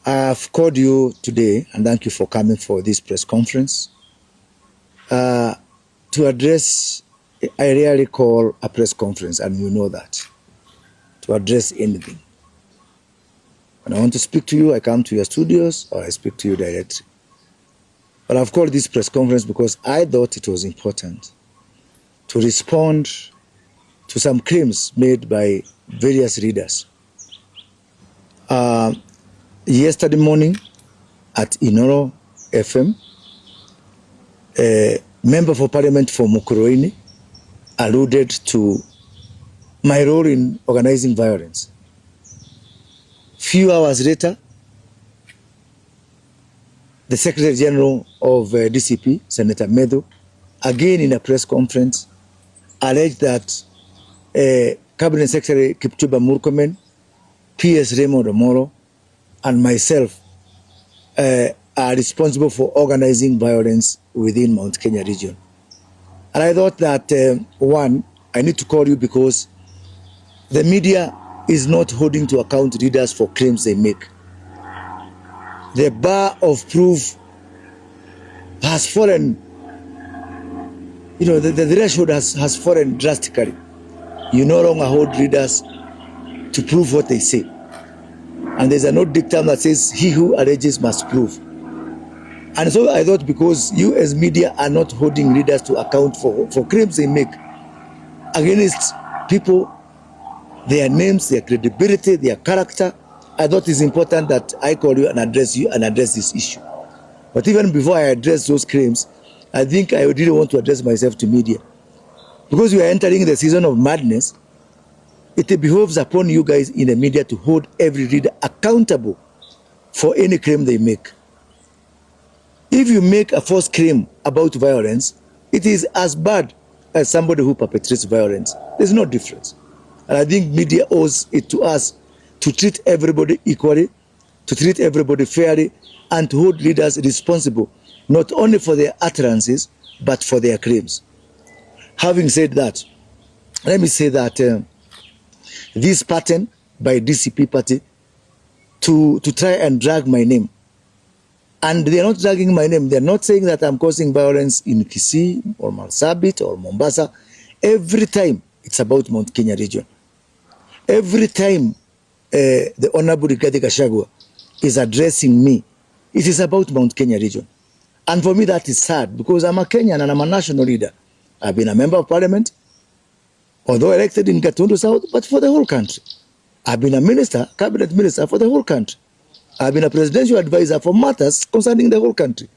I've called you today, and thank you for coming for this press conference. To address, I rarely call a press conference, and you know that, to address anything. When I want to speak to you, I come to your studios, or I speak to you directly. But I've called this press conference because I thought it was important to respond to some claims made by various readers. Yesterday morning at Inoro FM, a member for parliament for Mukurweini alluded to my role in organizing violence. Few hours later, the Secretary General of DCP, Senator Medo, again in a press conference, alleged that Cabinet Secretary Kipchumba Murkomen, PS Raymond Omoro, and myself are responsible for organizing violence within Mount Kenya region. And I thought that, one, I need to call you because the media is not holding to account readers for claims they make. The bar of proof has fallen, the threshold has fallen drastically. You no longer hold readers to prove what they say. And there's an old dictum that says, he who alleges must prove. And so I thought because you as media are not holding readers to account for claims they make against people, their names, their credibility, their character, I thought it's important that I call you and address this issue. But even before I address those claims, I think I really want to address myself to media. Because we are entering the season of madness, it behoves upon you guys in the media to hold every reader accountable for any claim they make. If you make a false claim about violence, it is as bad as somebody who perpetrates violence. There's no difference. And I think media owes it to us to treat everybody equally, to treat everybody fairly, and to hold leaders responsible, not only for their utterances, but for their claims. Having said that, let me say that this pattern by DCP Party to try and drag my name, and they're not dragging my name, they're not saying that I'm causing violence in Kisii or Marsabit or Mombasa. Every time it's about Mount Kenya region. Every time the Honorable Rigathi Gachagua is addressing me, it is about Mount Kenya region. And for me that is sad because I'm a Kenyan and I'm a national leader. I've been a member of parliament, although elected in Gatundu South, but for the whole country. I've been a minister, cabinet minister for the whole country. I've been a presidential advisor for matters concerning the whole country.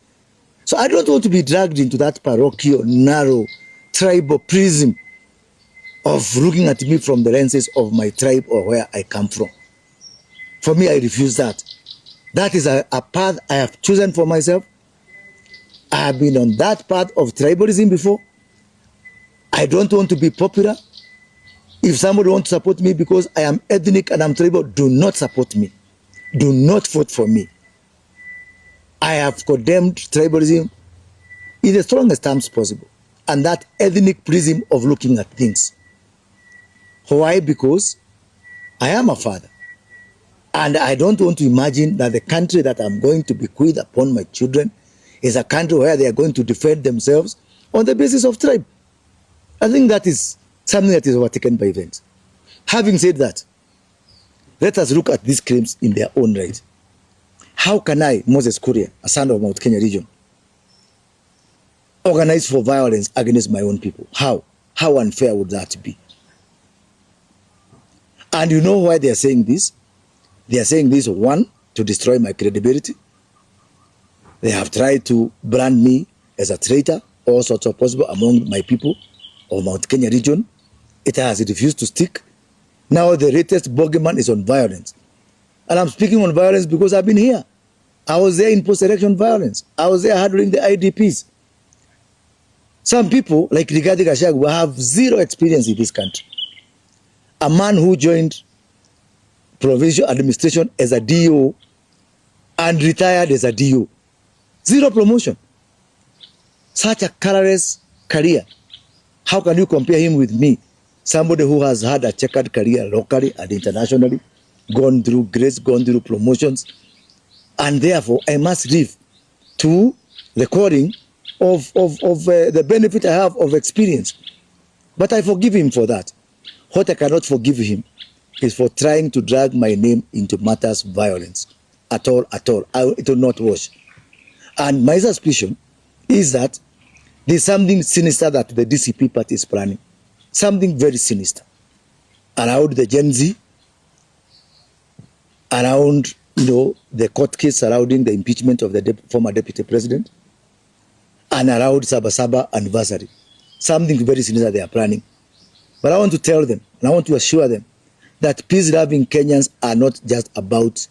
So I don't want to be dragged into that parochial, narrow, tribal prism of looking at me from the lenses of my tribe or where I come from. For me, I refuse that. That is a path I have chosen for myself. I have been on that path of tribalism before. I don't want to be popular. If somebody wants to support me because I am ethnic and I'm tribal, do not support me. Do not vote for me. I have condemned tribalism in the strongest terms possible. And that ethnic prism of looking at things. Why? Because I am a father. And I don't want to imagine that the country that I'm going to bequeath upon my children is a country where they are going to defend themselves on the basis of tribe. I think that is something that is overtaken by events. Having said that, let us look at these claims in their own right. How can I, Moses Kuria, a son of Mount Kenya region, organize for violence against my own people? How? How unfair would that be? And you know why they are saying this? They are saying this, one, to destroy my credibility. They have tried to brand me as a traitor, all sorts of possible among my people of Mount Kenya region. It has refused to stick. Now the latest bogeyman is on violence. And I'm speaking on violence because I've been here. I was there in post-election violence. I was there handling the IDPs. Some people, like Rigathi Gachagua, have zero experience in this country. A man who joined provincial administration as a DO and retired as a DO. Zero promotion. Such a colorless career. How can you compare him with me? Somebody who has had a checkered career locally and internationally, gone through grades, gone through promotions. And therefore, I must live to the calling of the benefit I have of experience. But I forgive him for that. What I cannot forgive him is for trying to drag my name into matters of violence. At all. It will not wash. And my suspicion is that there's something sinister that the DCP Party is planning. Something very sinister. Around the Gen Z, around, the court case surrounding the impeachment of the former deputy president, and around Sabasaba anniversary. Something very sinister they are planning. But I want to tell them, and I want to assure them, that peace-loving Kenyans are not just about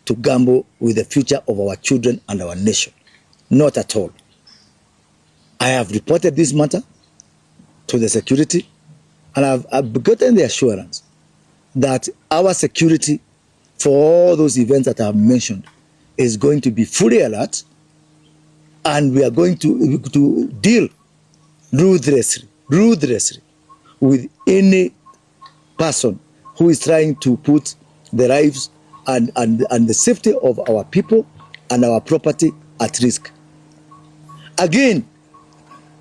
to gamble with the future of our children and our nation. Not at all. I have reported this matter to the security, and I've gotten the assurance that our security for all those events that I have mentioned is going to be fully alert, and we are going to deal ruthlessly with any person who is trying to put the lives and the safety of our people and our property at risk. Again,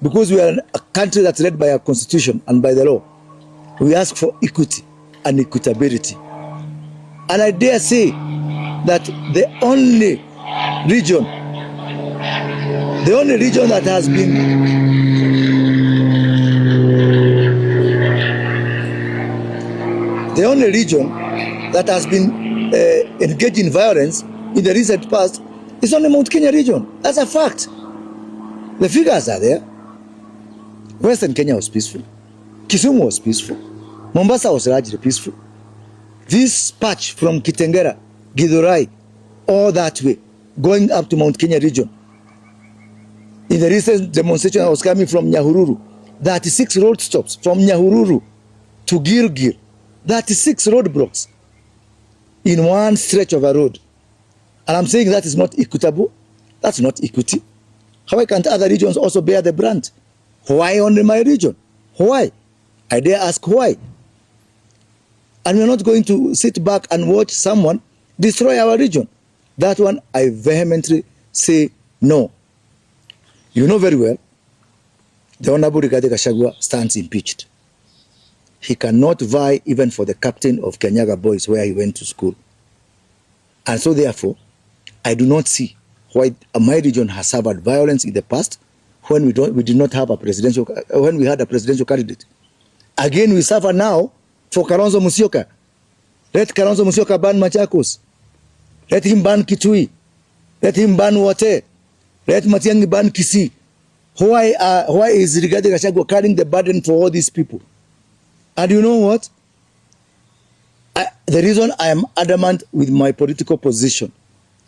because we are a country that's led by our constitution and by the law, we ask for equity and equitability. And I dare say that the only region that has been engaged in violence in the recent past is only Mount Kenya region. That's a fact. The figures are there. Western Kenya was peaceful. Kisumu was peaceful. Mombasa was largely peaceful. This patch from Kitengera, Githurai, all that way, going up to Mount Kenya region. In the recent demonstration, I was coming from Nyahururu. 36 road stops from Nyahururu to Gilgil. 36 roadblocks in one stretch of a road. And I'm saying that is not equitable. That's not equity. Why can't other regions also bear the brunt? Why only my region? Why? I dare ask why. And we're not going to sit back and watch someone destroy our region. That one, I vehemently say no. You know very well, the Honorable Rigathi Gachagua stands impeached. He cannot vie even for the captain of Kenyaga Boys where he went to school. And so therefore, I do not see why my region has suffered violence in the past when we did not have a presidential, when we had a presidential candidate. Again, we suffer now for Kalonzo Musyoka. Let Kalonzo Musyoka ban Machakos. Let him ban Kitui. Let him ban Wote. Let Matiang'i ban Kisii. Why is Rigathi Gachagua carrying the burden for all these people? And you know what? The reason I am adamant with my political position,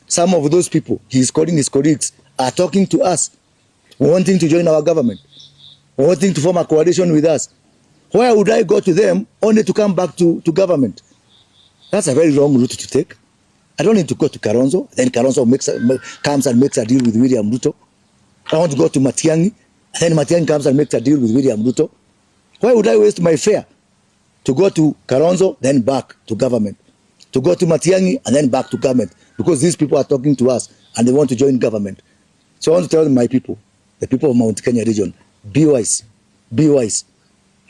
some of those people, he is calling his colleagues, are talking to us, wanting to join our government, wanting to form a coalition with us. Why would I go to them only to come back to government? That's a very wrong route to take. I don't need to go to Kalonzo, then Kalonzo comes and makes a deal with William Ruto. I want to go to Matiang'i, then Matiang'i comes and makes a deal with William Ruto. Why would I waste my fare to go to Kalonzo, then back to government? To go to Matiang'i and then back to government? Because these people are talking to us and they want to join government. So I want to tell my people, the people of Mount Kenya region, be wise, be wise.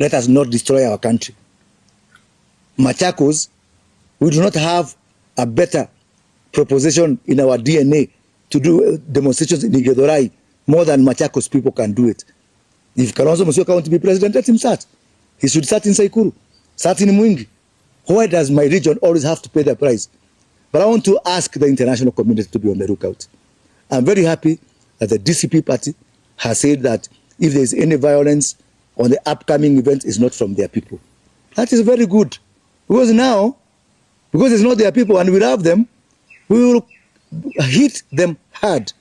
Let us not destroy our country. Machakos, we do not have a better proposition in our DNA to do demonstrations in Githurai more than Machakos people can do it. If Kalonzo Musyoka wants to be president, let him start. He should start in Saikuru, start in Mwingi. Why does my region always have to pay the price? But I want to ask the international community to be on the lookout. I'm very happy that the DCP Party has said that if there is any violence on the upcoming event, it's not from their people. That is very good. Because now, because it's not their people and we love them, we will hit them hard.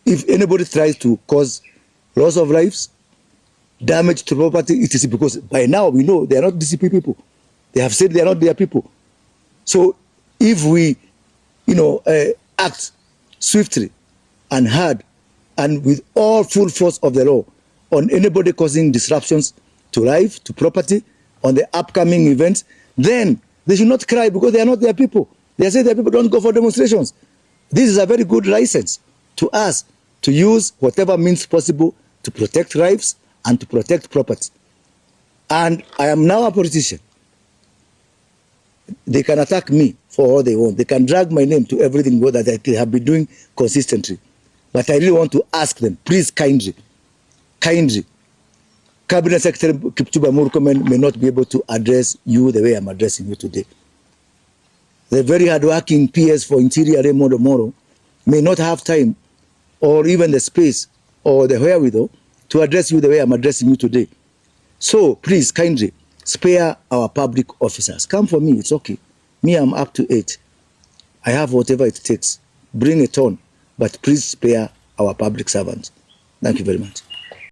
If anybody tries to cause loss of lives, damage to property, it is because by now we know they are not DCP people. They have said they are not their people. So if we, act swiftly and hard and with all full force of the law on anybody causing disruptions to life, to property, on the upcoming events, then they should not cry because they are not their people. They are saying that people don't go for demonstrations. This is a very good license to us to use whatever means possible to protect lives and to protect property. And I am now a politician. They can attack me for all they want. They can drag my name to everything that I have been doing consistently. But I really want to ask them, please kindly, Cabinet Secretary Kipchumba Murkomen may not be able to address you the way I'm addressing you today. The very hardworking PS for Interior Raymond Omoro may not have time or even the space or the wherewithal to address you the way I'm addressing you today. So please kindly spare our public officers. Come for me, it's okay. Me, I'm up to 8. I have whatever it takes. Bring it on, but please spare our public servants. Thank you very much.